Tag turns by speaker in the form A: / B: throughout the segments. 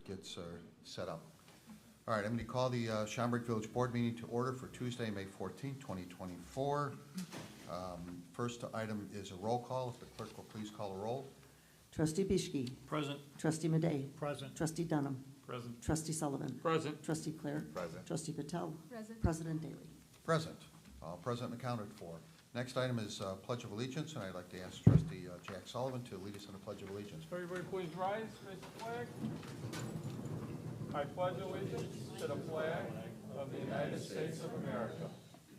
A: gets set up. All right, I'm going to call the Schaumburg Village Board meeting to order for Tuesday, May 14, 2024. First item is a roll call. If the clerk will please call a roll.
B: Trustee Bischke.
C: Present.
B: Trustee Madej.
C: Present.
B: Trustee Dunham.
C: Present.
B: Trustee Sullivan.
C: Present.
B: Trustee Clare.
A: Present.
B: Trustee Patel.
D: Present.
B: President Daly.
A: Present. All present and accounted for. Next item is Pledge of Allegiance, and I'd like to ask Trustee Jack Sullivan to lead us in the Pledge of Allegiance.
C: Everybody please rise, raise the flag. I pledge allegiance to the flag of the United States of America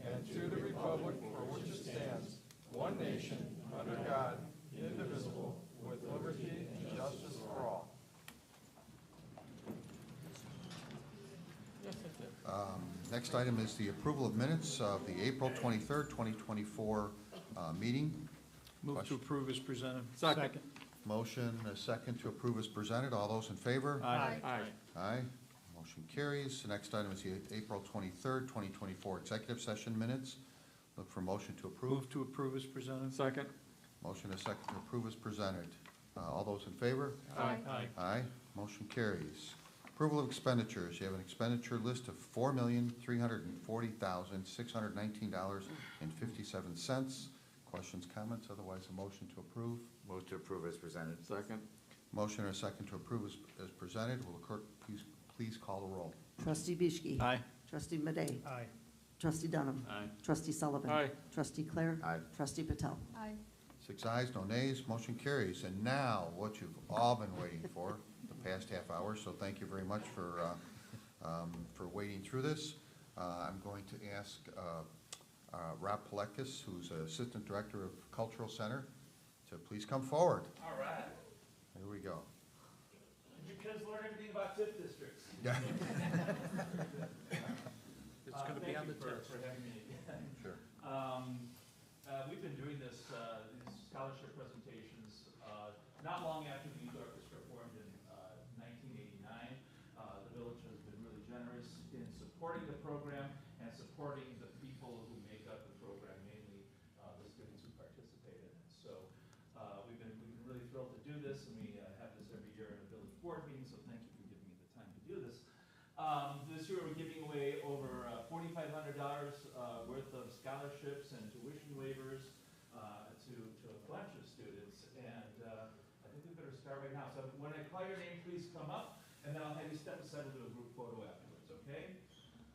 C: and to the republic for which it stands, one nation, under God, indivisible, with liberty and justice for all.
A: Next item is the approval of minutes of the April 23rd, 2024 meeting.
C: Move to approve as presented.
D: Second.
A: Motion, a second to approve as presented. All those in favor?
C: Aye.
A: Aye. Motion carries. The next item is the April 23rd, 2024 executive session minutes. Look for motion to approve.
C: Move to approve as presented. Second.
A: Motion, a second to approve as presented. All those in favor?
D: Aye.
A: Aye. Motion carries. Approval of expenditures. You have an expenditure list of $4,340,619.57. Questions, comments? Otherwise, a motion to approve.
E: Move to approve as presented.
C: Second.
A: Motion and a second to approve as presented. Will the clerk please call the roll?
B: Trustee Bischke.
C: Aye.
B: Trustee Madej.
C: Aye.
B: Trustee Dunham.
C: Aye.
B: Trustee Sullivan.
C: Aye.
B: Trustee Clare.
E: Aye.
B: Trustee Patel.
D: Aye.
A: 6 ayes, no nays, motion carries. And now, what you've all been waiting for the past half hour, so thank you very much for waiting through this. I'm going to ask Rob Palekis, who's Assistant Director of Cultural Center, to please come forward.
F: All right.
A: Here we go.
F: Did you kids learn everything about TIF districts?
A: Yeah.
C: It's going to be on the
F: test.
C: test.
F: For having me.
A: Sure.
F: We've been doing this, these scholarship presentations, not long after the youth orchestra formed in 1989. The village has been really generous in supporting the program and supporting the people who make up the program, mainly the students who participate in it. So we've been really thrilled to do this, and we have this every year at a village board meeting, so thank you for giving me the time to do this. This year we're giving away over $4,500 worth of scholarships and tuition waivers to a bunch of students, and I think we better start right now. So when I call your name, please come up, and then I'll have you step aside and do a group photo afterwards, okay?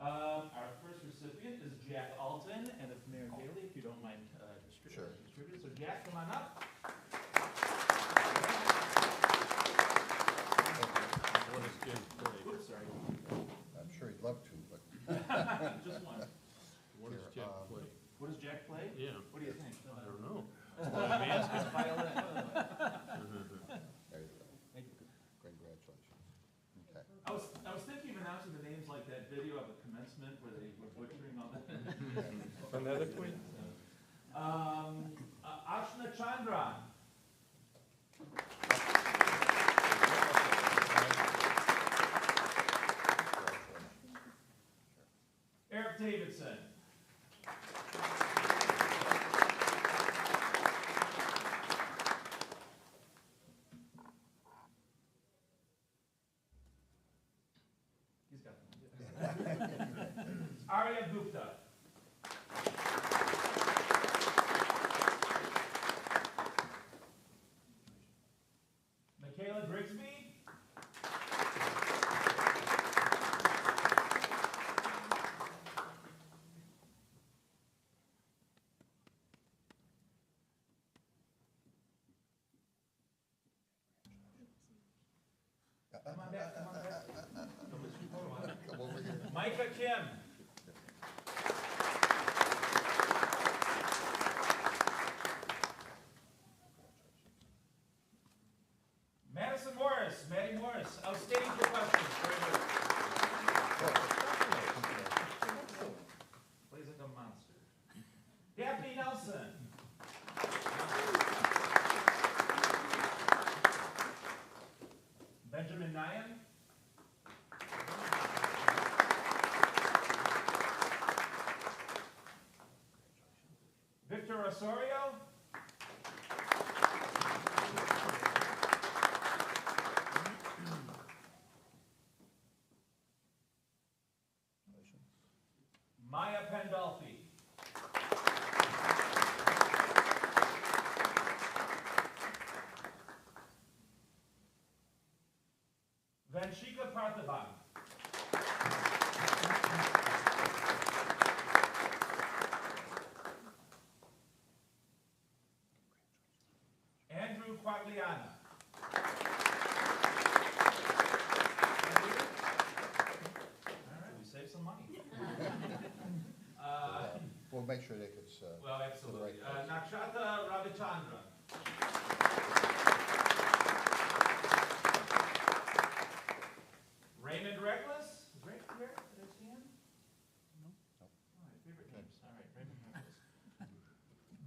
F: Our first recipient is Jack Alton, and if Mayor Daly, if you don't mind distributing. So Jack, come on up.
C: What is good?
F: Oops, sorry.
A: I'm sure he'd love to, but.
F: Just one.
C: What does Jack play?
F: What does Jack play?
C: Yeah.
F: What do you think?
C: I don't know. I'm asking.
F: Violin.
A: There you go. Congratulations. Okay.
F: I was thinking of announcing the names like that video of the commencement where they were butchering all that.
C: Phonetically?
F: Ashna Chandran. Eric Davidson. He's got them. Arya Gupta. Michaela Grigsby. Come on back, come on back.
A: Come over here.
F: Micah Kim. Madison Morris, Maddie Morris, outstanding professional. Very good. Plays like a monster. Daphne Nelson. Benjamin Nyan. Victor Osorio. Esteban. Andrew Quagliana. All right, we saved some money.
A: We'll make sure that gets,
F: Well,
A: to the
F: absolutely.
A: right place.
F: Nakshata Ravichandran. Raymond Reckless. Is Raymond here? Did I see him? No.
A: No.
F: All right, favorite names. All right, Raymond Reckless.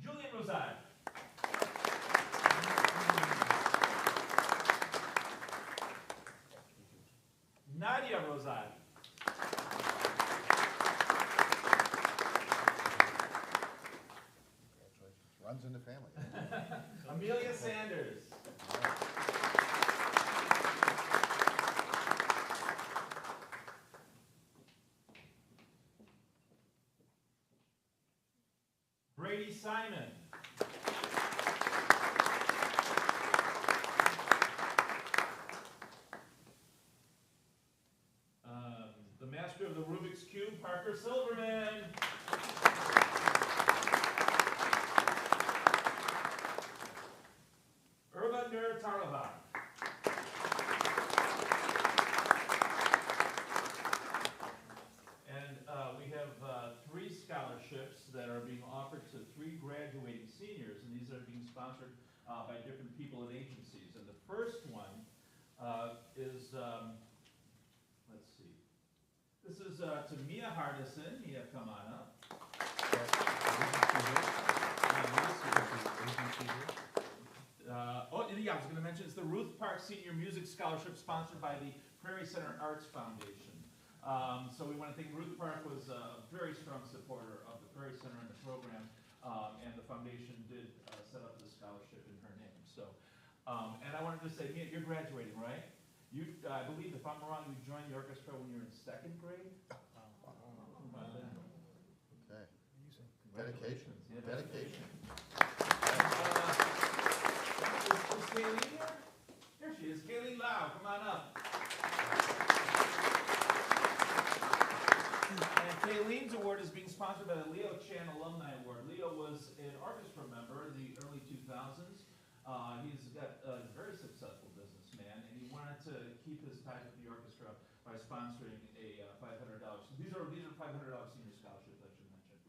F: Julian Rosad. Nadia Rosad.
A: Congratulations. Runs in the family.
F: Amelia Sanders. Brady Simon. The master of the Rubik's Cube, Parker Silverman. Urvander Tarava. And we have 3 scholarships that are being offered to 3 graduating seniors, and these are being sponsored by different people and agencies. And the first one is, let's see, this is to Mia Hardison. Mia, come on up. Yeah, I was going to mention, it's the Ruth Park Senior Music Scholarship sponsored by the Prairie Center Arts Foundation. So we want to thank Ruth Park, was a very strong supporter of the Prairie Center and the program, and the foundation did set up this scholarship in her name. So, and I wanted to say, Mia, you're graduating, right? You, I believe, if I'm wrong, you joined the orchestra when you were in 2nd grade?
A: Okay. Dedication.
F: Yeah,
A: Dedication.
F: Is Kayleen here? Here she is, Kayleen Lau, come on up. And Kayleen's award is being sponsored by the Leo Chan Alumni Award. Leo was an orchestra member in the early 2000s. He's got a very successful businessman, and he wanted to keep his ties with the orchestra by sponsoring a $500. These are $500 senior scholarships, I should mention.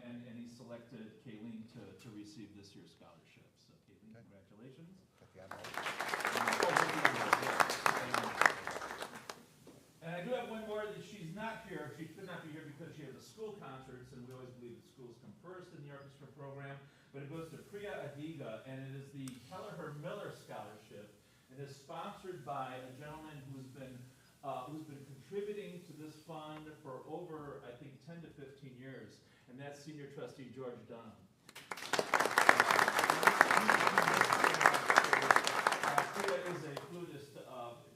F: And he selected Kayleen to receive this year's scholarship. So Kayleen,
A: Okay.
F: congratulations.
A: Got the envelope.
F: And I do have one more that she's not here. She could not be here because she has a school concerts, and we always believe that schools come first in the orchestra program. But it goes to Priya Adiga, and it is the Kelleher Miller Scholarship. It is sponsored by a gentleman who's been contributing to this fund for over, I think, 10 to 15 years, and that's Senior Trustee George Dunham. Priya is a flutist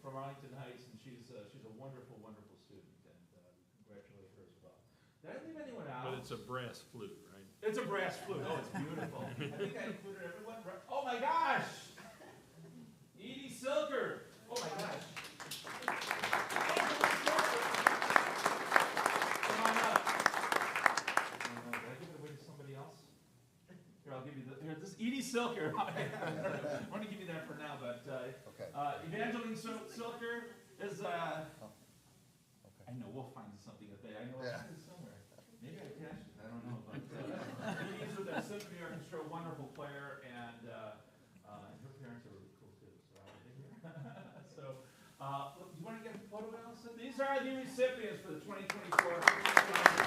F: from Arlington Heights, and she's a wonderful, wonderful student, and we congratulate her as well. Did I leave anyone out?
C: But it's a brass flute, right?
F: It's a brass flute. Oh, it's beautiful. I think I included everyone. Oh my gosh! Edie Silker. Oh my gosh. Come on up. Oh, did I give it away to somebody else? Here, I'll give you this is Edie Silker. I want to give you that for now, but
A: Okay.
F: Evangeline Silker is
A: Okay.
F: I know we'll find something that I know
A: Yeah.
F: I found it somewhere. Maybe I cashed it. I don't know, but he's with the Symphony Orchestra, a wonderful player, and her parents are really cool too. So I think so. Do you want to get a photo, Allison? These are the recipients for the 2024.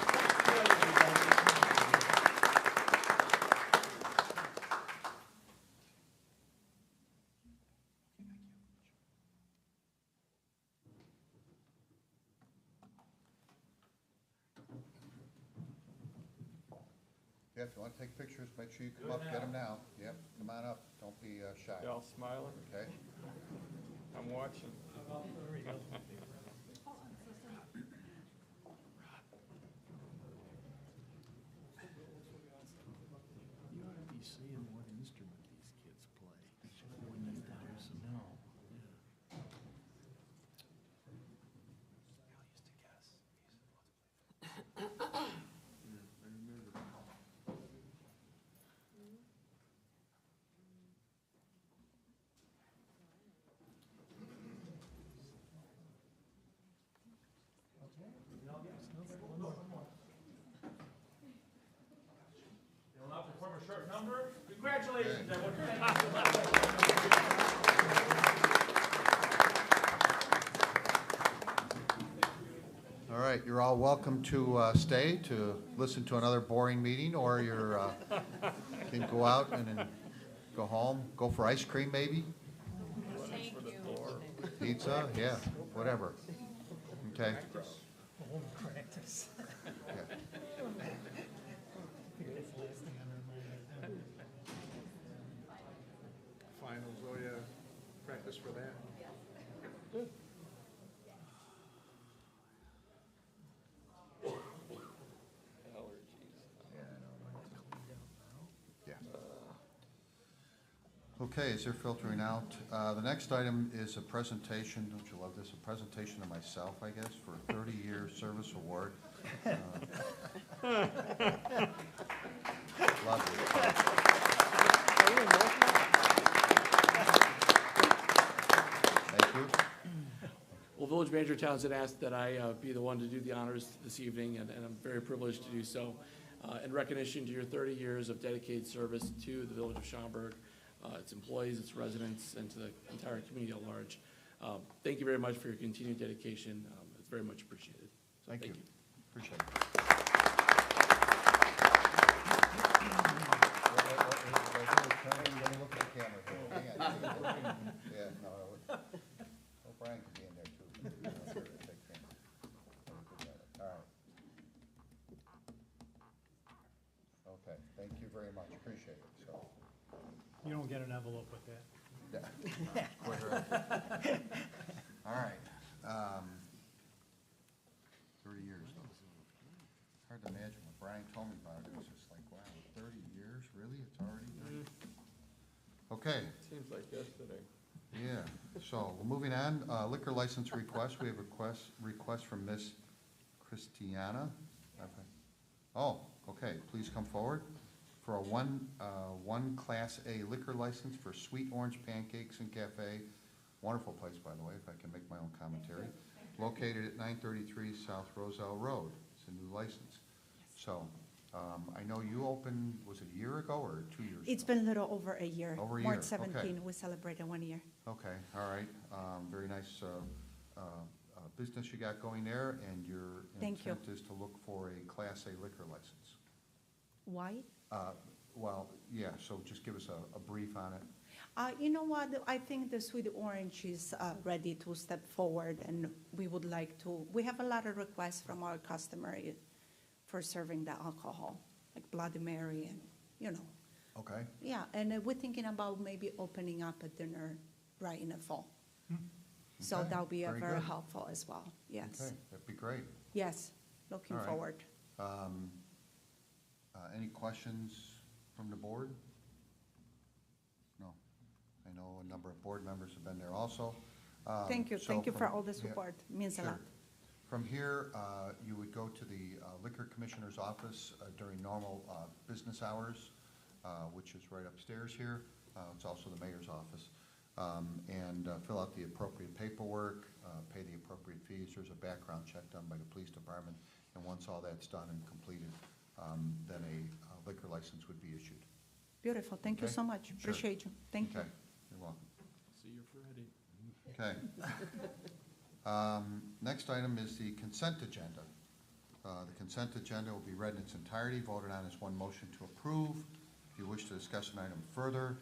A: Yeah, if you want to take pictures, make sure you come up, get them now. Yep, come on up, don't be shy,
C: Y'all smiling?
A: okay?
C: I'm watching.
D: You ought to be seeing what instrument these kids play when they dance. No.
F: Congratulations, everyone. Thank you so much.
A: All right, you're all welcome to stay to listen to another boring meeting, or you're can go out and then go home, go for ice cream maybe? Pizza, yeah, whatever. Okay. Yeah.
D: Finals, oh yeah, practice for that.
A: Yeah. Okay, as they're filtering out, the next item is a presentation, don't you love this, a presentation of myself, I guess, for a 30-year service award. Lovely. Thank you.
E: Well, Village Manager Townsend asked that I be the one to do the honors this evening, and I'm very privileged to do so. In recognition to your 30 years of dedicated service to the Village of Schaumburg, its employees, its residents, and to the entire community at large. Thank you very much for your continued dedication. It's very much appreciated. So
A: Thank you. Appreciate it. Look at the camera here. Yeah, no, Brian could be in there too. All right. Okay, thank you very much, appreciate it, so.
G: You don't get an envelope with that.
A: Yeah. Quite right. All right. 30 years, though. Hard to imagine when Brian told me about it, it was just like, wow, 30 years, really? It's already 30? Okay.
C: Seems like yesterday.
A: Yeah, so moving on, liquor license request, we have a request from Miss Christiana. Oh, okay, please come forward for a one Class A liquor license for Sweet Orange Pancakes and Cafe. Wonderful place, by the way, if I can make my own commentary. Located at 933 South Roselle Road. It's a new license. So, I know you opened, was it a year ago or 2 years ago?
H: It's been a little over a year.
A: Over a
H: March
A: year,
H: 17,
A: okay.
H: we celebrated 1 year.
A: Okay, all right. Very nice business you got going there, and your
H: Thank you.
A: intent is to look for a Class A liquor license.
H: Why?
A: Well, yeah, so just give us a brief on it.
H: You know what? I think the Sweet Orange is ready to step forward, and we would like to. We have a lot of requests from our customer for serving the alcohol, like Bloody Mary, and you know.
A: Okay.
H: Yeah, and we're thinking about maybe opening up a dinner right in the fall. So
A: Okay,
H: that'll be
A: very
H: very
A: good.
H: helpful as well. Yes.
A: Okay, that'd be great.
H: Yes. Looking
A: All right.
H: forward.
A: Any questions from the board? No. I know a number of board members have been there also.
H: Thank you.
A: So
H: Thank you for
A: from-
H: all the
A: yeah,
H: support. Means a
A: sure.
H: lot.
A: From here, you would go to the Liquor Commissioner's office during normal business hours, which is right upstairs here. It's also the mayor's office. And fill out the appropriate paperwork, pay the appropriate fees. There's a background check done by the police department. And once all that's done and completed, then a liquor license would be issued.
H: Beautiful. Thank you
A: Okay.
H: so much.
A: Sure.
H: Appreciate you. Thank you.
A: Okay, you're welcome.
E: See you Friday.
A: Okay. Next item is the consent agenda. The consent agenda will be read in its entirety, voted on as one motion to approve. If you wish to discuss an item further,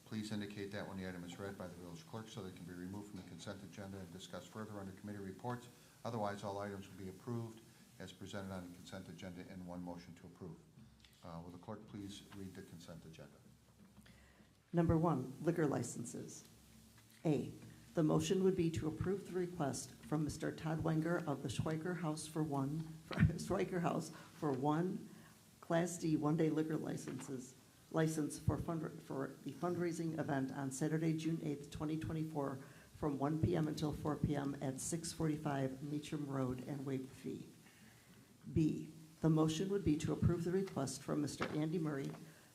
A: please indicate that when the item is read by the village clerk so that it can be removed from the consent agenda and discussed further under committee reports. Otherwise, all items will be approved as presented on the consent agenda in one motion to approve. Will the clerk please read the consent agenda?
B: Number 1, liquor licenses. A, the motion would be to approve the request from Mr. Todd Wenger of the Schweiker House for one Class D one-day liquor license for the fundraising event on Saturday, June 8th, 2024, from 1 p.m. until 4 p.m. at 645 Meacham Road and waive the fee. B, the motion would be to approve the request from Mr. Andy Murray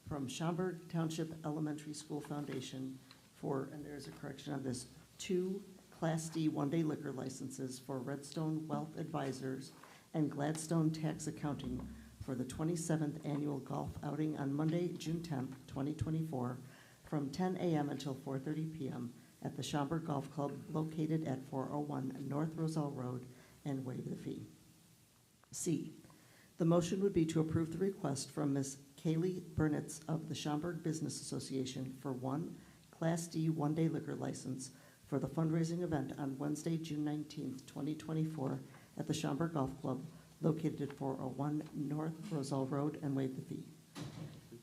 B: from Schaumburg Township Elementary School Foundation for, and there's a correction on this, 2 Class D one-day liquor licenses for Redstone Wealth Advisors and Gladstone Tax Accounting for the 27th Annual Golf Outing on Monday, June 10th, 2024, from 10 a.m. until 4:30 p.m. at the Schaumburg Golf Club located at 401 North Roselle Road and waive the fee. C, the motion would be to approve the request from Ms. Kaylee Burnitz of the Schaumburg Business Association for one Class D one-day liquor license for the fundraising event on Wednesday, June 19th, 2024 at the Schaumburg Golf Club located at 401 North Roselle Road and waive the fee.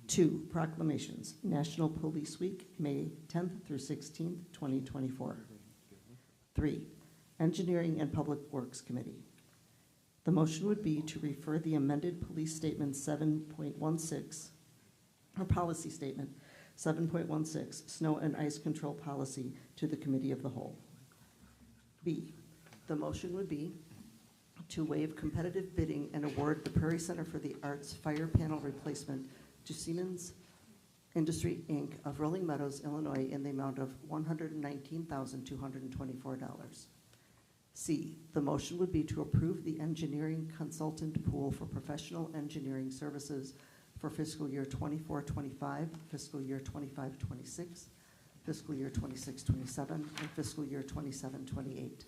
B: 2, proclamations. National Police Week, May 10th through 16th, 2024. 3, Engineering and Public Works Committee. The motion would be to refer the amended Police Statement 7.16, or Policy Statement 7.16, Snow and Ice Control Policy, to the Committee of the Whole. B, the motion would be to waive competitive bidding and award the Prairie Center for the Arts fire panel replacement to Siemens Industry, Inc. of Rolling Meadows, Illinois, in the amount of $119,224. C, the motion would be to approve the engineering consultant pool for professional engineering services for fiscal year 24-25, fiscal year 25-26, fiscal year 26-27, and fiscal year 27-28.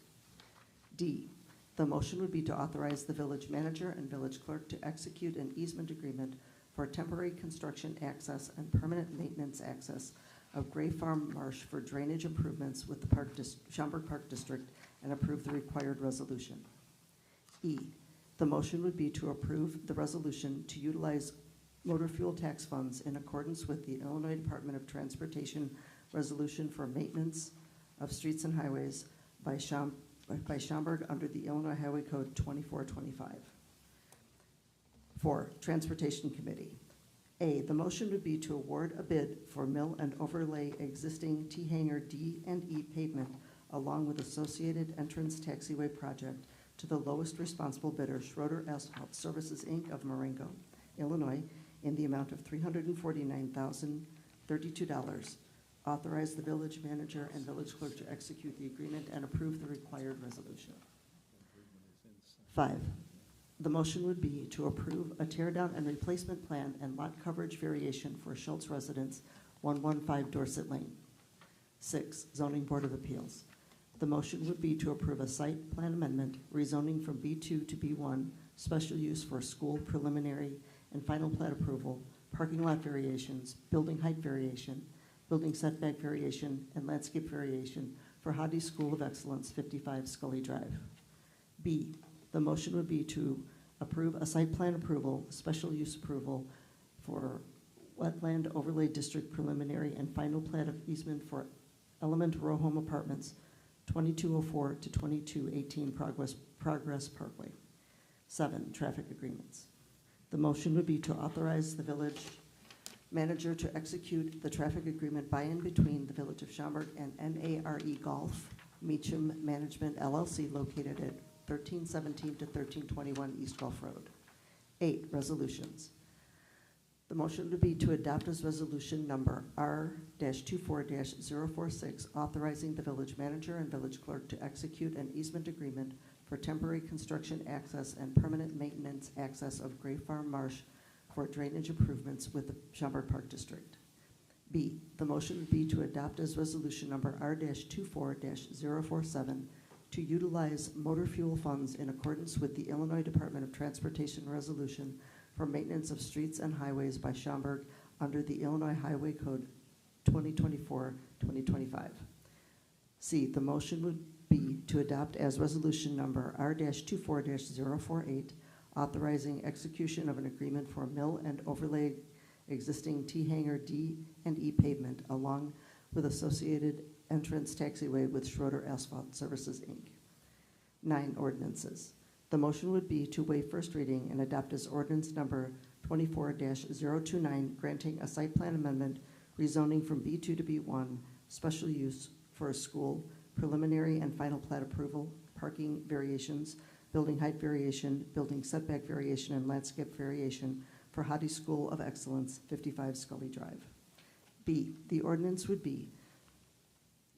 B: D, the motion would be to authorize the village manager and village clerk to execute an easement agreement for temporary construction access and permanent maintenance access of Gray Farm Marsh for drainage improvements with the Schaumburg Park District and approve the required resolution. E, the motion would be to approve the resolution to utilize motor fuel tax funds in accordance with the Illinois Department of Transportation resolution for maintenance of streets and highways by Schaumburg under the Illinois Highway Code 2425. 4, Transportation Committee. A, the motion would be to award a bid for mill and overlay existing T-hanger D and E pavement along with associated entrance taxiway project to the lowest responsible bidder, Schroeder Asphalt Services, Inc. of Marengo, Illinois, in the amount of $349,032. Authorize the village manager and village clerk to execute the agreement and approve the required resolution. 5, the motion would be to approve a tear down and replacement plan and lot coverage variation for Schultz Residence, 115 Dorset Lane. 6, Zoning Board of Appeals. The motion would be to approve a site plan amendment rezoning from B2 to B1, special use for school preliminary and final plat approval, parking lot variations, building height variation, building setback variation, and landscape variation for Hoddy School of Excellence, 55 Scully Drive. B, the motion would be to approve a site plan approval, special use approval for Wetland Overlay District preliminary and final plat of easement for Element Row Home Apartments, 2204 to 2218 Progress Parkway. 7, traffic agreements. The motion would be to authorize the village manager to execute the traffic agreement by and between the Village of Schaumburg and NARE Golf Meacham Management LLC located at 1317 to 1321 East Gulf Road. 8, resolutions. The motion would be to adopt as resolution number R-24-046, authorizing the village manager and village clerk to execute an easement agreement for temporary construction access and permanent maintenance access of Gray Farm Marsh for drainage improvements with the Schaumburg Park District. B, the motion would be to adopt as resolution number R-24-047 to utilize motor fuel funds in accordance with the Illinois Department of Transportation resolution for maintenance of streets and highways by Schaumburg under the Illinois Highway Code 2024-2025. C, the motion would be to adopt as resolution number R-24-048, authorizing execution of an agreement for mill and overlay existing T-hanger D and E pavement along with associated entrance taxiway with Schroeder Asphalt Services, Inc. 9, ordinances. The motion would be to waive first reading and adopt as ordinance number 24-029, granting a site plan amendment rezoning from B2 to B1, special use for a school, preliminary and final plat approval, parking variations, building height variation, building setback variation, and landscape variation for Hoddy School of Excellence, 55 Scully Drive. B, the ordinance would be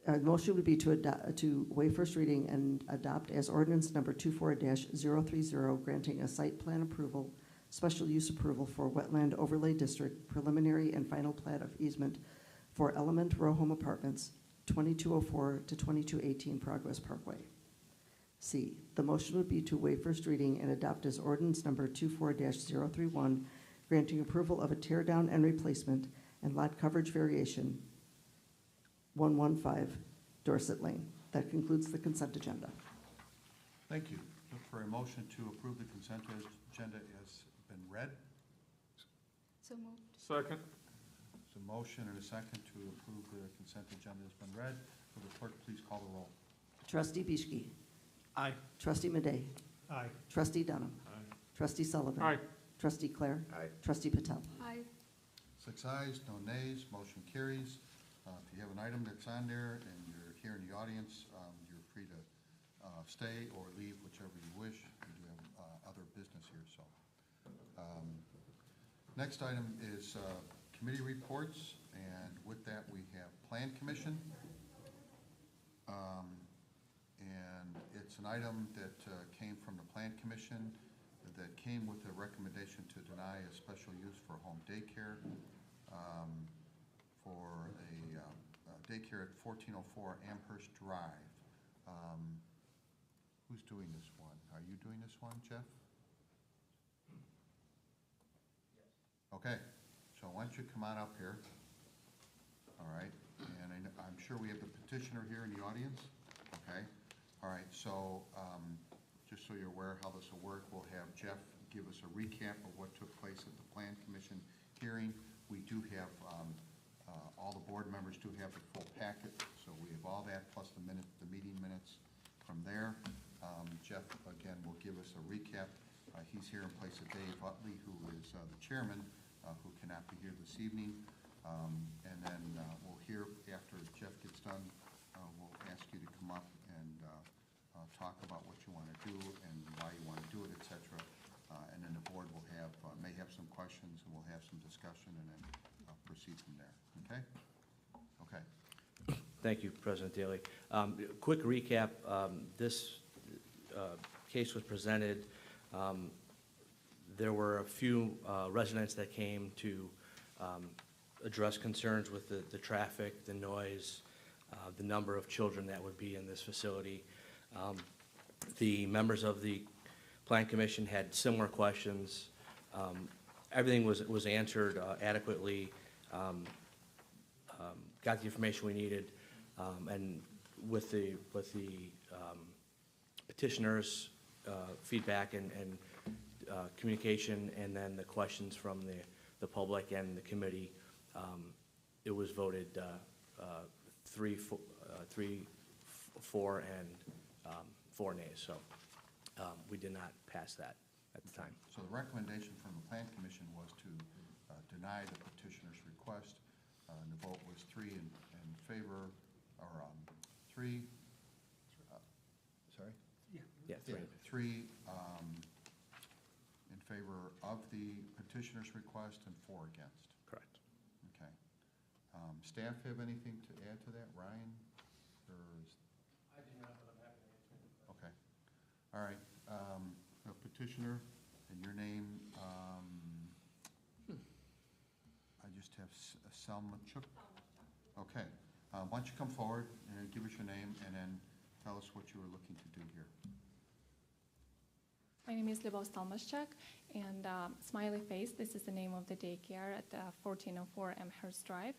B: the motion would be to waive first reading and adopt as ordinance number 24-030, granting a site plan approval, special use approval for Wetland Overlay District, preliminary and final plat of easement for Element Row Home Apartments, 2204 to 2218 Progress Parkway. C, the motion would be to waive first reading and adopt as ordinance number 24-031, granting approval of a tear down and replacement and lot coverage variation 115 Dorset Lane. That concludes the consent agenda.
A: Thank you. Look for a motion to approve the consent agenda as been read.
H: So moved.
C: Second.
A: There's a motion and a second to approve the consent agenda has been read. Will the clerk please call the roll?
B: Trustee Bischke.
D: Aye.
B: Trustee Madej.
G: Aye.
B: Trustee Dunham.
C: Aye.
B: Trustee Sullivan.
C: Aye.
B: Trustee Clare.
A: Aye.
B: Trustee Patel.
H: Aye.
A: 6 ayes, no nays, motion carries. If you have an item that's on there and you're here in the audience, you're free to stay or leave, whichever you wish. We do have other business here, so. Next item is committee reports, and with that, we have Plan Commission. And it's an item that came from the Plan Commission that came with a recommendation to deny a special use for home daycare for a daycare at 1404 Amherst Drive. Who's doing this one? Are you doing this one, Jeff? Okay, so why don't you come on up here? All right, and I'm sure we have the petitioner here in the audience. Okay, all right, so just so you're aware how this will work, we'll have Jeff give us a recap of what took place at the Plan Commission hearing. We do have, all the board members do have the full packet, so we have all that plus the meeting minutes from there. Jeff, again, will give us a recap. He's here in place of Dave Utley, who is the chairman, who cannot be here this evening. And then we'll hear, after Jeff gets done, we'll ask you to come up and talk about what you want to do and why you want to do it, et cetera. And then the board will have, may have some questions, and we'll have some discussion, and then proceed from there. Okay? Okay.
I: Thank you, President Daly. Quick recap, this case was presented. There were a few residents that came to address concerns with the traffic, the noise, the number of children that would be in this facility. The members of the Plan Commission had similar questions. Everything was answered adequately, got the information we needed, and with the petitioners' feedback and communication, and then the questions from the public and the committee, it was voted 3-4 and 4 nays. So we did not pass that at the time.
A: So the recommendation from the Plan Commission was to deny the petitioner's request. And the vote was 3 in favor, or 3. Sorry?
I: Yeah, 3.
A: 3 in favor of the petitioner's request and 4 against.
I: Correct.
A: Okay. Staff have anything to add to that, Ryan? Or is...
E: I do not, but I'm happy to answer any questions.
A: Okay. All right. A petitioner and your name. I just have Selma Chuk. Okay. Why don't you come forward and give us your name and then tell us what you were looking to do here.
J: My name is Lyubov Stalmaschuk, and Smiley Face, this is the name of the daycare at 1404 Amherst Drive.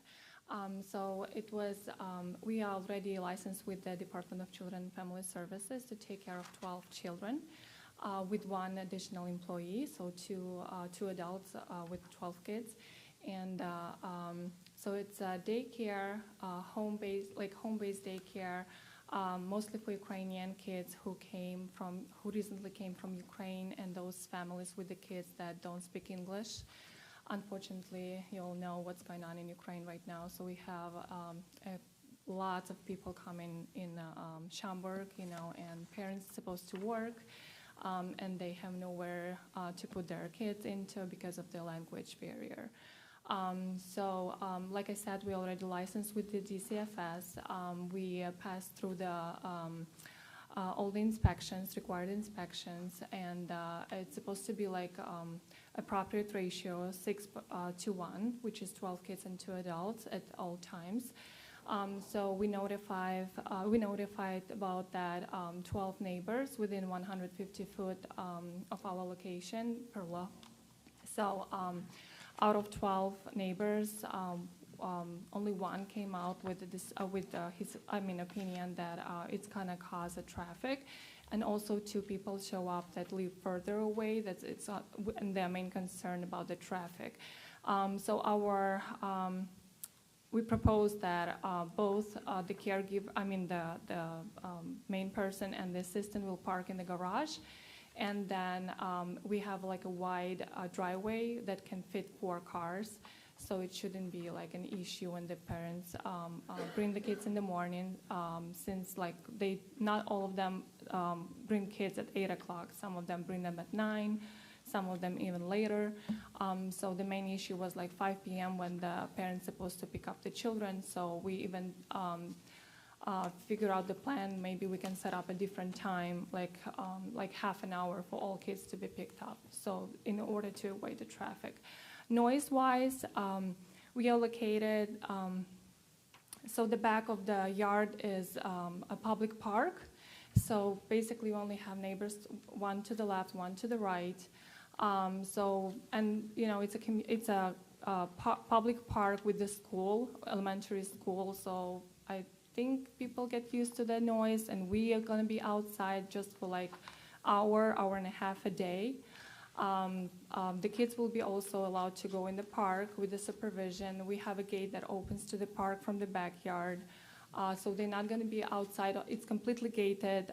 J: So it was, we are already licensed with the Department of Children and Family Services to take care of 12 children with 1 additional employee, so two adults with 12 kids. And so it's a daycare, home-based daycare, mostly for Ukrainian kids who recently came from Ukraine, and those families with the kids that don't speak English. Unfortunately, you all know what's going on in Ukraine right now, so we have lots of people coming in Schaumburg, and parents supposed to work, and they have nowhere to put their kids into because of the language barrier. Like I said, we already licensed with the DCFS. We passed through the all the inspections, required inspections, and it's supposed to be like appropriate ratio, 6:1, which is 12 kids and 2 adults at all times. So we notified about that 12 neighbors within 150 foot of our location per law. So out of 12 neighbors, only one came out with his opinion that it's gonna cause a traffic, and also 2 people show up that live further away. And their main concern about the traffic. So we propose that both the caregiver, the main person and the assistant will park in the garage, and then we have like a wide driveway that can fit 4 cars. So it shouldn't be like an issue when the parents bring the kids in the morning, since like not all of them bring kids at 8 o'clock. Some of them bring them at 9, some of them even later. So the main issue was like 5 p.m. when the parents supposed to pick up the children. So we even figure out the plan. Maybe we can set up a different time, like half an hour for all kids to be picked up. So in order to avoid the traffic. Noise-wise, we are located, so the back of the yard is a public park. So basically we only have neighbors, one to the left, one to the right. It's a public park with the school, elementary school. So I think people get used to the noise, and we are gonna be outside just for like hour and a half a day. The kids will be also allowed to go in the park with the supervision. We have a gate that opens to the park from the backyard. So they're not going to be outside. It's completely gated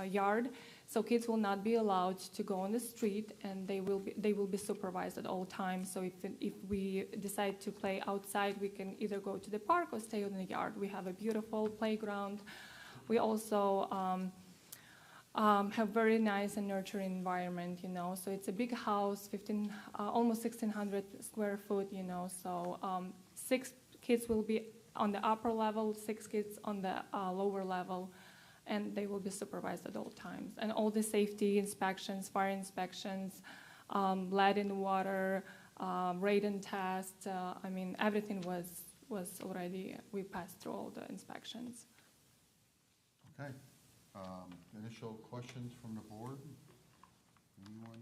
J: yard. So kids will not be allowed to go on the street, and they will be supervised at all times. So if we decide to play outside, we can either go to the park or stay in the yard. We have a beautiful playground. We also have very nice and nurturing environment, So it's a big house, almost 1,600 square foot, So 6 kids will be on the upper level, 6 kids on the lower level, and they will be supervised at all times. And all the safety inspections, fire inspections, lead in the water, radon test, everything was already, we passed through all the inspections.
A: Okay. Initial questions from the board? Anyone?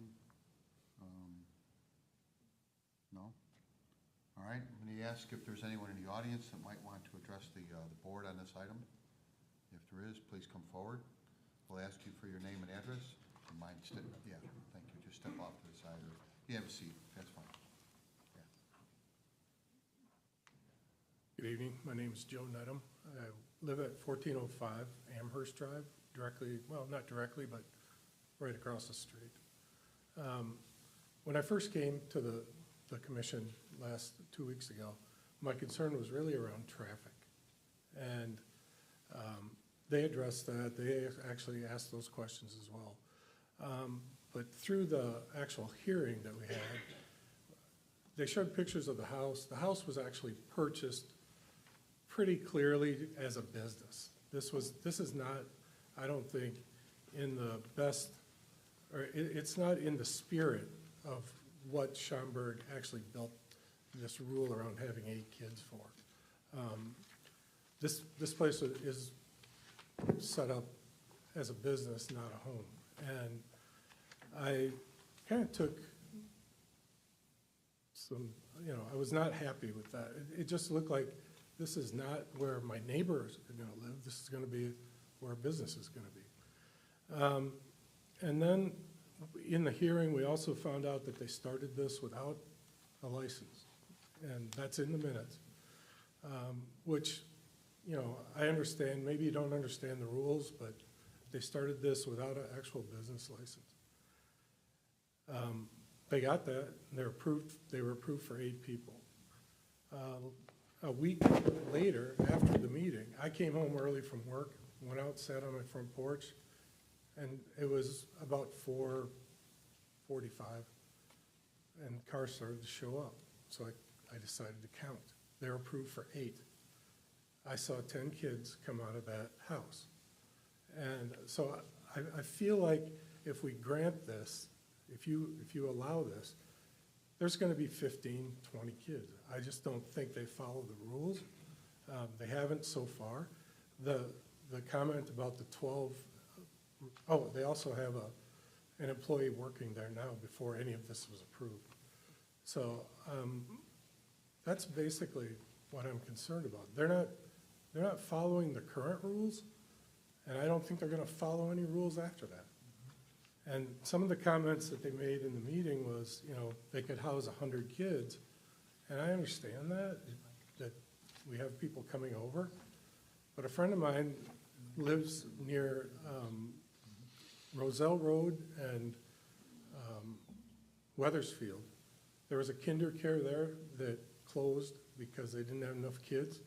A: No? All right, I'm going to ask if there's anyone in the audience that might want to address the board on this item. If there is, please come forward. We'll ask you for your name and address. Yeah, thank you. Just step off to the side, or you have a seat. That's fine. Yeah.
D: Good evening. My name is Joe Nedham. I live at 1405 Amherst Drive, not directly, but right across the street. When I first came to the commission 2 weeks ago, my concern was really around traffic. And they addressed that. They actually asked those questions as well. But through the actual hearing that we had, they showed pictures of the house. The house was actually purchased pretty clearly as a business. This is not, I don't think, in the best, or it's not in the spirit of what Schaumburg actually built this rule around having 8 kids for. This place is set up as a business, not a home. And I kind of took some, I was not happy with that. It just looked like this is not where my neighbors are going to live. This is going to be where business is going to be. And then in the hearing, we also found out that they started this without a license. And that's in the minutes, which, I understand. Maybe you don't understand the rules, but they started this without an actual business license. They got that. They were approved for 8 people. A week later, after the meeting, I came home early from work, went out, sat on my front porch, and it was about 4:45, and cars started to show up. So I decided to count. They're approved for 8. I saw 10 kids come out of that house. And so I feel like if we grant this, if you allow this, there's going to be 15, 20 kids. I just don't think they follow the rules. They haven't so far. The comment about the 12, oh, they also have an employee working there now before any of this was approved. So that's basically what I'm concerned about. They're not following the current rules, and I don't think they're going to follow any rules after that. And some of the comments that they made in the meeting was, you know, they could house 100 kids, and I understand that we have people coming over. But a friend of mine lives near Roselle Road and Weathersfield. There was a kinder care there that closed because they didn't have enough kids.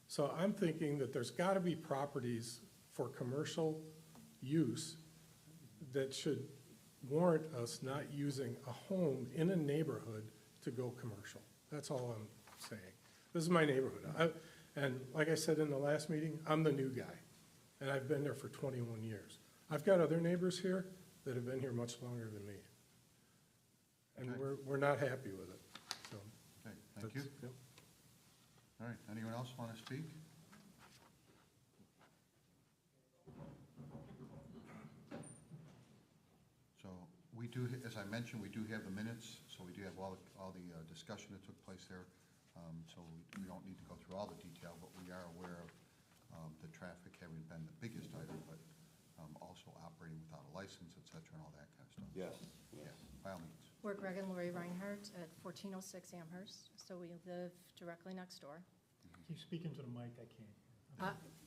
D: So I'm thinking that there's got to be properties for commercial use that should warrant us not using a home in a neighborhood to go commercial. That's all I'm saying. This is my neighborhood. And like I said in the last meeting, I'm the new guy, and I've been there for 21 years. I've got other neighbors here that have been here much longer than me. And
A: Okay.
D: we're not happy with it. So
A: Okay, thank you.
D: yep.
A: All right, anyone else want to speak? So we do, as I mentioned, we do have the minutes, so we do have all the discussion that took place there. So we don't need to go through all the detail, but we are aware of the traffic having been the biggest item, but also operating without a license, et cetera, and all that kind of stuff.
K: Yes.
A: Yeah, by all means.
L: We're Greg and Lori Reinhardt at 1406 Amherst, so we live directly next door.
G: Keep speaking to the mic, I can't.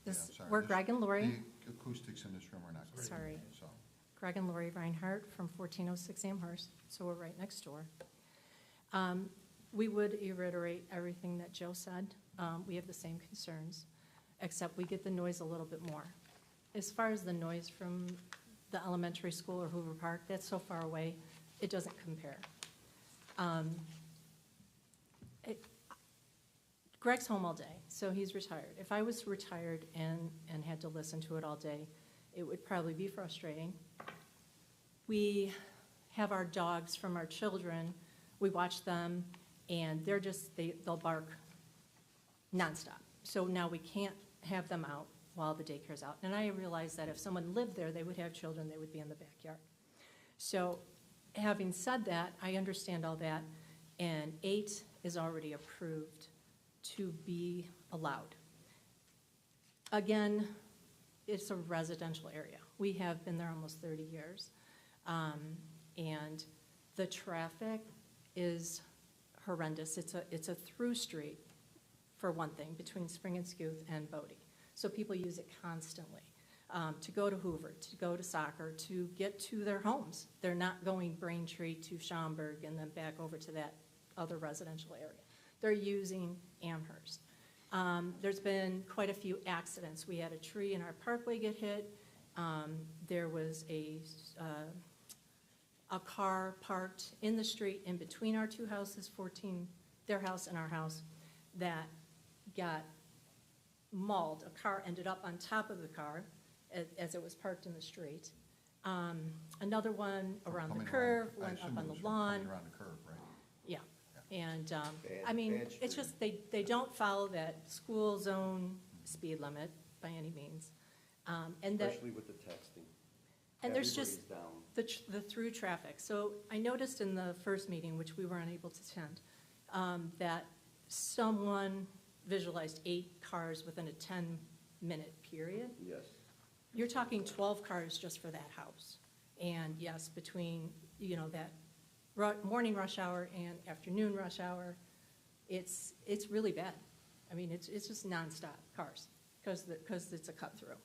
A: Yeah, sorry,
L: We're
A: this-
L: Greg and Lori,
A: The acoustics in this room are not great.
L: Sorry.
A: So,
L: Greg and Lori Reinhardt from 1406 Amherst, so we're right next door. We would reiterate everything that Joe said. We have the same concerns, except we get the noise a little bit more. As far as the noise from the elementary school or Hoover Park, that's so far away, it doesn't compare. Greg's home all day, so he's retired. If I was retired and had to listen to it all day, it would probably be frustrating. We have our dogs from our children. We watch them, and they'll bark nonstop. So now we can't have them out while the daycare's out. And I realize that if someone lived there, they would have children, they would be in the backyard. So having said that, I understand all that, and 8 is already approved to be allowed. Again, it's a residential area. We have been there almost 30 years. And the traffic is horrendous. It's a through street, for one thing, between Spring and Scuth and Bodie. So people use it constantly to go to Hoover, to go to soccer, to get to their homes. They're not going Braintree to Schaumburg and then back over to that other residential area. They're using Amherst. There's been quite a few accidents. We had a tree in our parkway get hit. There was a car parked in the street in between our two houses, their house and our house, that got mauled. A car ended up on top of the car as it was parked in the street. Another one around the
A: Coming
L: curve,
A: I
L: went
A: assume
L: up
A: it
L: on
A: was
L: the lawn.
A: Coming around the curve, right?
L: Yeah, and,
K: Bad-
L: I mean,
K: bad
L: it's just, they don't follow that school zone speed limit by any means. And that,
K: Especially with the texting.
L: and there's just
K: Everybody's down.
L: the through traffic. So I noticed in the first meeting, which we were unable to attend, that someone visualized 8 cars within a 10-minute period.
K: Yes.
L: You're talking 12 cars just for that house. And yes, between, that morning rush hour and afternoon rush hour, it's really bad. I mean, it's just nonstop cars, because it's a cut through.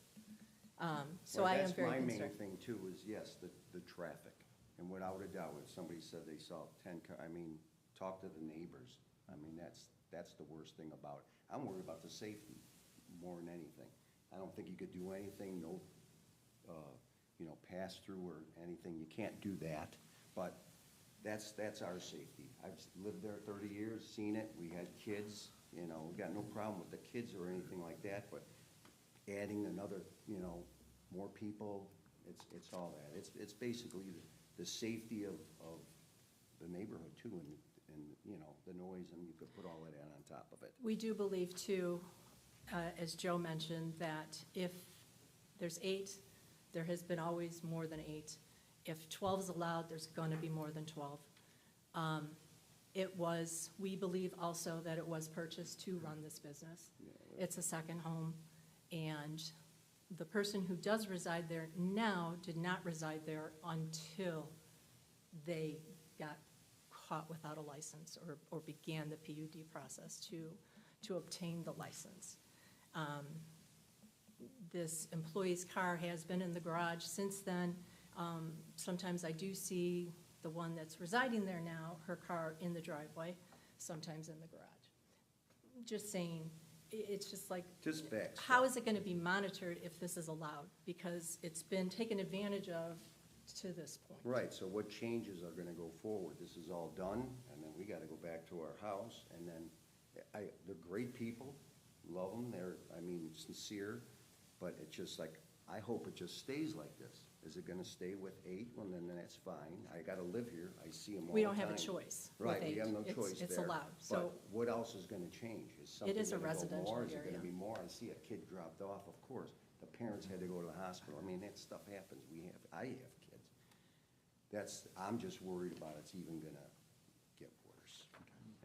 L: So
K: Well,
L: I am very
K: That's my
L: concerned.
K: main thing too, is yes, the traffic. And without a doubt, if somebody said they saw 10 car, talk to the neighbors. That's the worst thing about it. I'm worried about the safety more than anything. I don't think you could do anything, no, pass through or anything. You can't do that, but that's our safety. I've lived there 30 years, seen it. We had kids You know, we got no problem with the kids or anything like that, but adding another, you know, more people, it's all that. It's basically the safety of the neighborhood too, and, you know, the noise, and you could put all of that on top of it.
L: We do believe too, as Joe mentioned, that if there's 8, there has been always more than 8. If 12 is allowed, there's going to be more than 12. We believe also that it was purchased to run this business. It's a second home, and the person who does reside there now did not reside there until they got caught without a license or began the PUD process to obtain the license. This employee's car has been in the garage since then. Sometimes I do see the one that's residing there now, her car in the driveway, sometimes in the garage. Just saying, it's just like,
K: Just facts.
L: how is it gonna be monitored if this is allowed? Because it's been taken advantage of to this point.
K: Right, so what changes are gonna go forward? This is all done, and then we gotta go back to our house, and then, they're great people, love them, they're, sincere, but it's just like, I hope it just stays like this. Is it gonna stay with 8? Well, then that's fine. I gotta live here, I see them all the time.
L: We don't have a choice with
K: Right, we
L: 8.
K: have no choice there.
L: It's allowed, so.
K: But what else is gonna change? Is something
L: It is a
K: gonna go
L: residential
K: more? Is it
L: area.
K: gonna be more? I see a kid dropped off, of course. The parents had to go to the hospital. I mean, that stuff happens. I have kids. I'm just worried about it's even gonna get worse.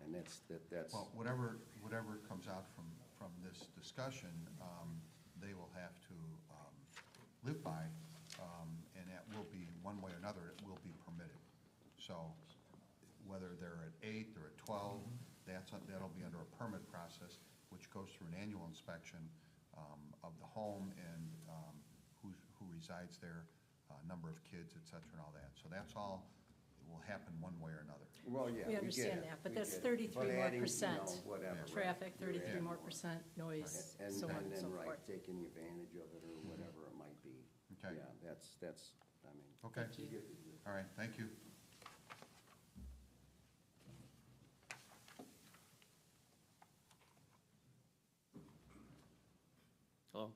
K: And that's.
A: Well, whatever comes out from this discussion, they will have to live by, and that will be, one way or another, it will be permitted. So whether they're at 8 or at 12, that'll be under a permit process, which goes through an annual inspection of the home and who resides there, number of kids, et cetera, and all that. So that's all, it will happen one way or another.
K: Well, yeah,
L: We
K: get
L: understand
K: it.
L: that, but
K: We
L: that's
K: get it.
L: 33
K: But
L: more
K: adding,
L: percent
K: whatever, right.
L: traffic,
K: You
L: 33
K: add
L: more percent noise,
K: And
L: so on and
K: then,
L: so
K: right,
L: forth.
K: taking advantage of it or whatever it might be.
A: Okay.
K: Yeah, that's,
A: Okay,
K: you get the-
A: all right, thank you.
E: Hello,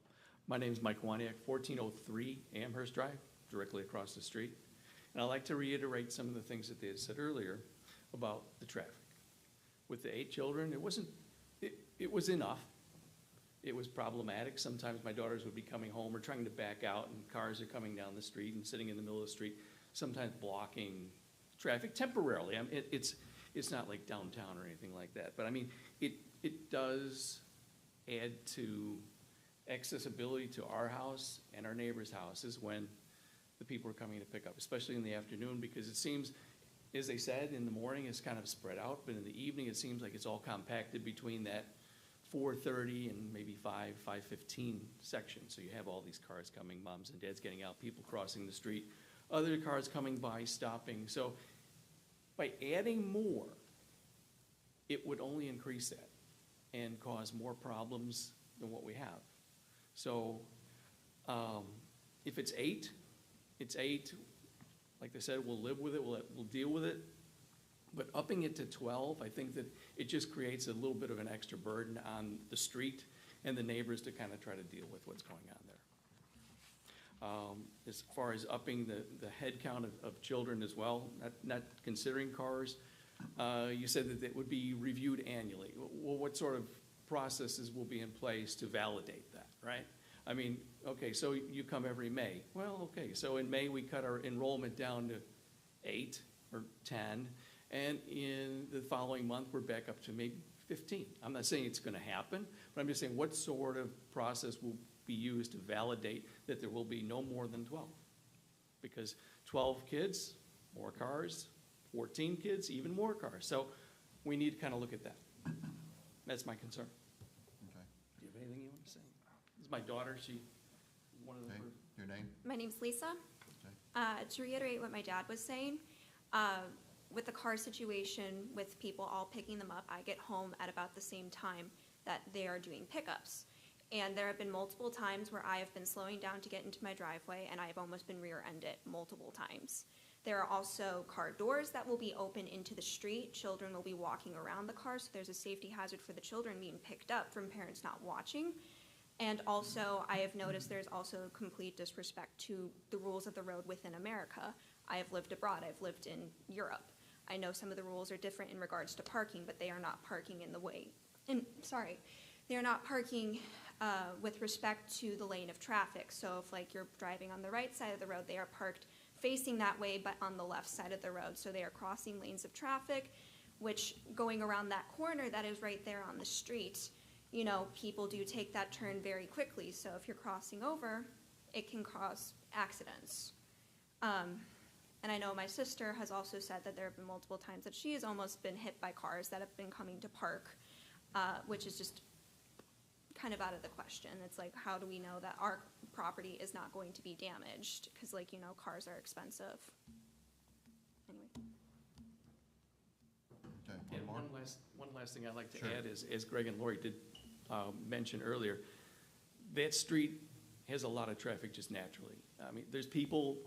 E: my name's Mike Waniak, 1403 Amherst Drive, directly across the street. And I'd like to reiterate some of the things that they had said earlier about the traffic. With the 8 children, it was enough. It was problematic. Sometimes my daughters would be coming home or trying to back out, and cars are coming down the street and sitting in the middle of the street, sometimes blocking traffic temporarily. I mean, it's not like downtown or anything like that, but I mean, it does add to accessibility to our house and our neighbors' houses when the people are coming to pick up, especially in the afternoon, because it seems, as they said, in the morning it's kind of spread out, but in the evening it seems like it's all compacted between that 4:30 and maybe 5:15 section. So you have all these cars coming, moms and dads getting out, people crossing the street, other cars coming by, stopping. So by adding more, it would only increase that and cause more problems than what we have. So if it's 8, it's 8. Like I said, we'll live with it, we'll deal with it. But upping it to 12, I think that it just creates a little bit of an extra burden on the street and the neighbors to kind of try to deal with what's going on there. As far as upping the head count of children as well, not considering cars, you said that it would be reviewed annually. Well, what sort of processes will be in place to validate that, right? I mean, okay, so you come every May. Well, okay, so in May we cut our enrollment down to 8 or 10, and in the following month we're back up to maybe 15. I'm not saying it's gonna happen, but I'm just saying what sort of process will be used to validate that there will be no more than 12? Because 12 kids, more cars, 14 kids, even more cars. So we need to kind of look at that. That's my concern.
A: Okay,
E: Do you have anything you want to say? This is my daughter, she, one of the
A: okay,
E: first.
A: your name?
M: My name's Lisa.
A: Okay.
M: To reiterate what my dad was saying, with the car situation, with people all picking them up, I get home at about the same time that they are doing pickups. And there have been multiple times where I have been slowing down to get into my driveway, and I have almost been rear-ended multiple times. There are also car doors that will be open into the street. Children will be walking around the car, so there's a safety hazard for the children being picked up from parents not watching. And also, I have noticed there's also complete disrespect to the rules of the road within America. I have lived abroad. I've lived in Europe. I know some of the rules are different in regards to parking, but they are not parking in the way. They are not parking with respect to the lane of traffic. So if like you're driving on the right side of the road, they are parked facing that way, but on the left side of the road. So they are crossing lanes of traffic, which going around that corner that is right there on the street, you know, people do take that turn very quickly. So if you're crossing over, it can cause accidents. And I know my sister has also said that there have been multiple times that she has almost been hit by cars that have been coming to park, which is just kind of out of the question. It's like, how do we know that our property is not going to be damaged? Because, like, you know, cars are expensive. Anyway.
A: Okay,
E: And
A: more?
E: one last thing I'd like to
A: Sure.
E: add is, as Greg and Lori did mention earlier, that street has a lot of traffic just naturally. I mean, there's people,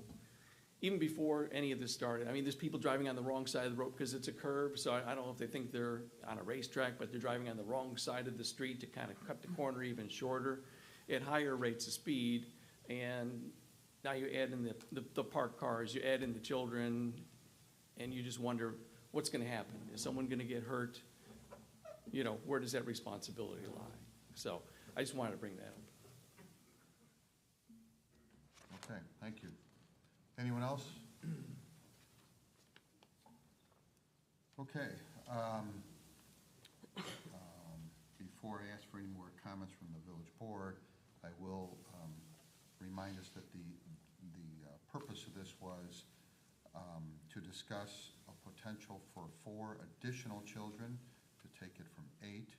E: even before any of this started, I mean, there's people driving on the wrong side of the road because it's a curve, so I don't know if they think they're on a racetrack, but they're driving on the wrong side of the street to kind of cut the corner even shorter at higher rates of speed. And now you add in the parked cars, you add in the children, and you just wonder, what's gonna happen? Is someone gonna get hurt? You know, where does that responsibility lie? So I just wanted to bring that up.
A: Okay, thank you. Anyone else? Okay. Before I ask for any more comments from the village board, I will remind us that the purpose of this was to discuss a potential for 4 additional children, to take it from 8.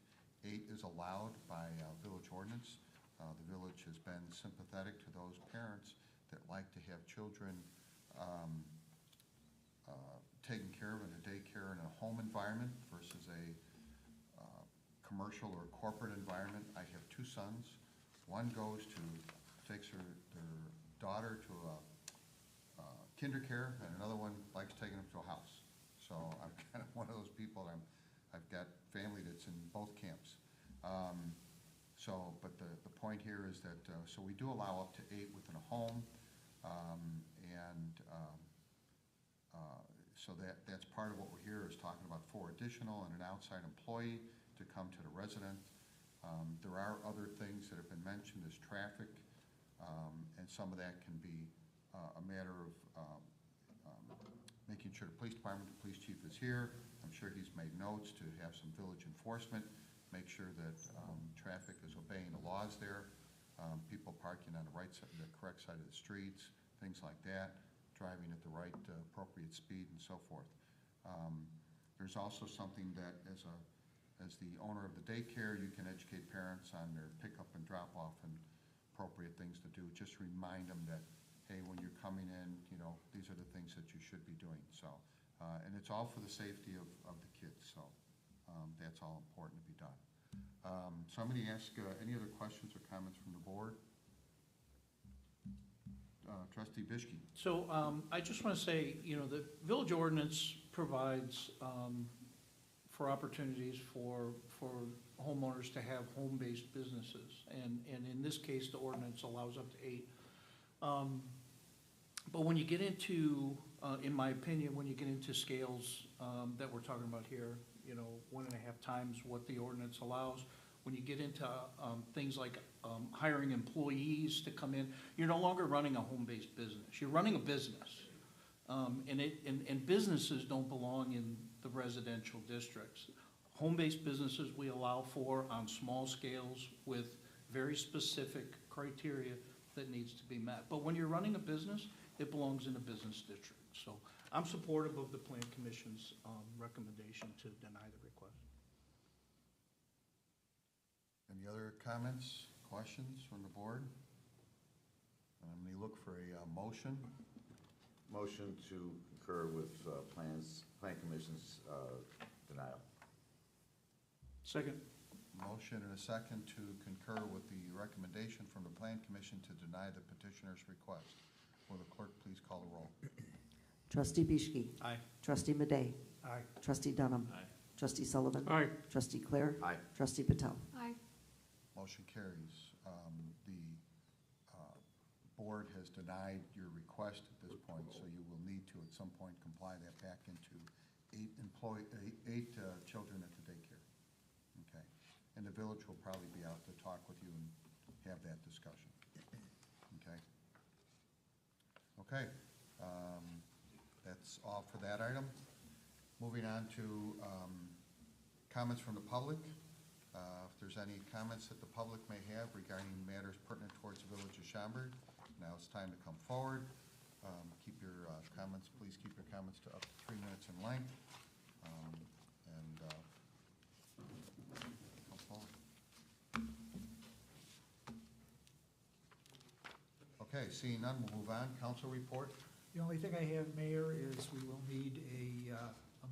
A: 8 is allowed by village ordinance. The village has been sympathetic to those parents that like to have children taken care of in a daycare in a home environment versus a commercial or corporate environment. I have 2 sons. One takes their daughter to a kindercare, and another one likes taking them to a house. So I'm kind of one of those people. I've got family that's in both camps. But the point here is that, so we do allow up to 8 within a home, so that's part of what we're here is talking about 4 additional and an outside employee to come to the resident. There are other things that have been mentioned as traffic, and some of that can be a matter of making sure the police department, the police chief is here. I'm sure he's made notes to have some village enforcement, make sure that traffic is obeying the laws there, people parking on the right side, the correct side of the streets, things like that, driving at the right appropriate speed and so forth. There's also something that as the owner of the daycare, you can educate parents on their pickup and drop off and appropriate things to do. Just remind them that, hey, when you're coming in, you know, these are the things that you should be doing. So, and it's all for the safety of the kids. So that's all important to be done. So I'm going to ask any other questions or comments from the board? Trustee Bishke.
N: So I just want to say, you know, the village ordinance provides for opportunities for homeowners to have home-based businesses. And in this case, the ordinance allows up to 8. But when you get into, in my opinion, when you get into scales that we're talking about here, you know, 1.5 times what the ordinance allows, when you get into things like hiring employees to come in, you're no longer running a home-based business. You're running a business. And businesses don't belong in the residential districts. Home-based businesses we allow for on small scales with very specific criteria that needs to be met. But when you're running a business, it belongs in a business district. So I'm supportive of the Plan Commission's recommendation to deny the request.
A: Any other comments, questions from the board? I'm going to look for a motion.
O: Motion to concur with Plan Commission's denial.
N: Second.
A: Motion and a second to concur with the recommendation from the Plan Commission to deny the petitioner's request. Will the clerk please call the roll?
B: Trustee Bischke.
N: Aye.
B: Trustee Madey.
G: Aye.
B: Trustee Dunham.
F: Aye.
B: Trustee Sullivan.
E: Aye.
B: Trustee Clare.
O: Aye.
B: Trustee Patel.
J: Aye.
A: Motion carries. The board has denied your request at this point, so you will need to, at some point, comply that back into eight children at the daycare. Okay? And the village will probably be out to talk with you and have that discussion. Okay? Okay. That's all for that item. Moving on to comments from the public. If there's any comments that the public may have regarding matters pertinent towards the village of Schaumburg, now it's time to come forward. Keep your comments, please keep your comments to up to 3 minutes in length. Come forward. Okay, seeing none, we'll move on. Council report.
P: The only thing I have, Mayor, is we will need a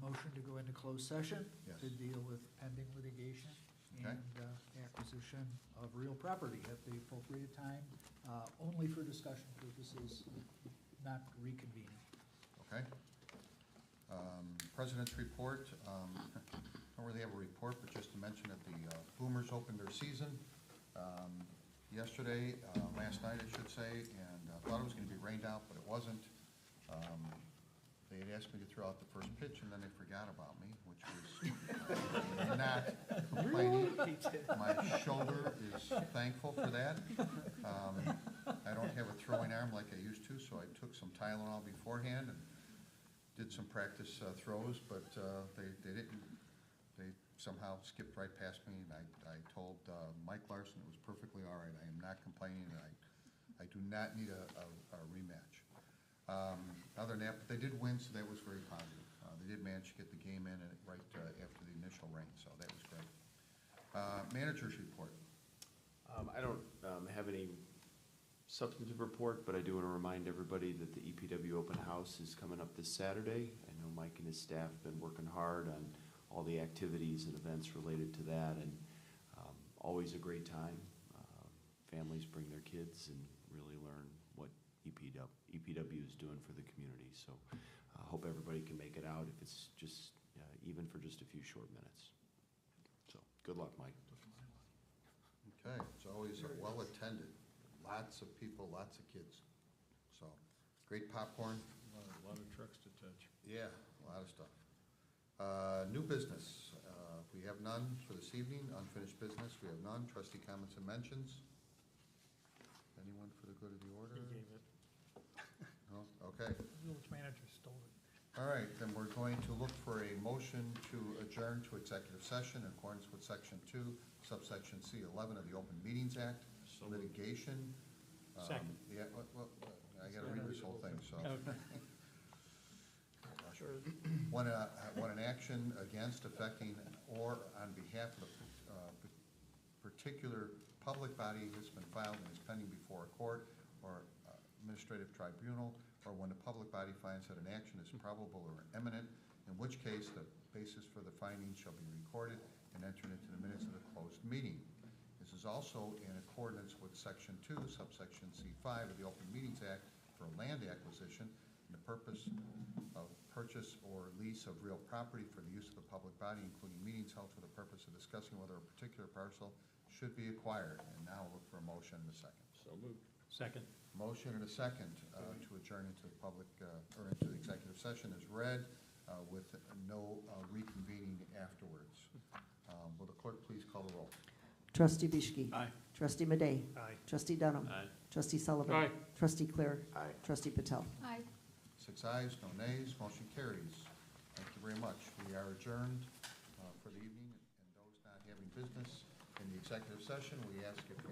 P: motion to go into closed session
A: Yes.
P: to deal with pending litigation
A: Okay.
P: and acquisition of real property at the appropriate time, only for discussion purposes, not reconvening.
A: Okay. President's report. Don't really have a report, but just to mention that the Boomers opened their season yesterday, last night, I should say, and thought it was going to be rained out, but it wasn't. They had asked me to throw out the first pitch, and then they forgot about me, which was not complaining. My shoulder is thankful for that. I don't have a throwing arm like I used to, so I took some Tylenol beforehand and did some practice throws, but they didn't. They somehow skipped right past me, and I told Mike Larson it was perfectly all right. I am not complaining, and I do not need a rematch. Other than that, but they did win, so that was very positive. They did manage to get the game in right after the initial rain, so that was great. Manager's report.
Q: I don't have any substantive report, but I do want to remind everybody that the EPW open house is coming up this Saturday. I know Mike and his staff have been working hard on all the activities and events related to that, and always a great time. Families bring their kids and really learn what EPW is doing for the community. So I hope everybody can make it out if it's just, even for just a few short minutes. So good luck, Mike.
A: Okay, it's always well-attended. Lots of people, lots of kids. So, great popcorn.
C: A lot of trucks to touch.
A: Yeah, a lot of stuff. New business. We have none for this evening. Unfinished business, we have none. Trustee comments and mentions. Anyone for the good of the order?
G: He gave it.
A: No? Okay.
G: Village manager stole it.
A: All right, then we're going to look for a motion to adjourn to executive session in accordance with Section 2, subsection C11 of the Open Meetings Act, litigation.
G: Second.
A: Yeah, I gotta read this whole thing, so.
G: Okay.
A: When an action against, affecting, or on behalf of a particular public body has been filed and is pending before a court or administrative tribunal, or when the public body finds that an action is probable or imminent, in which case the basis for the findings shall be recorded and entered into the minutes of the closed meeting. This is also in accordance with Section 2, subsection C5 of the Open Meetings Act for land acquisition and the purpose of purchase or lease of real property for the use of the public body, including meetings held for the purpose of discussing whether a particular parcel should be acquired. And now we'll look for a motion in a second.
C: So moved.
G: Second.
A: Motion and a second to adjourn into the public, or into the executive session is read with no reconvening afterwards. Will the clerk please call the roll?
B: Trustee Bischke.
C: Aye.
B: Trustee Madey.
G: Aye.
B: Trustee Dunham.
C: Aye.
B: Trustee Sullivan.
E: Aye.
B: Trustee Clare.
O: Aye.
B: Trustee Patel.
J: Aye.
A: 6 ayes, no nays, motion carries. Thank you very much. We are adjourned for the evening, and those not having business in the executive session, we ask if you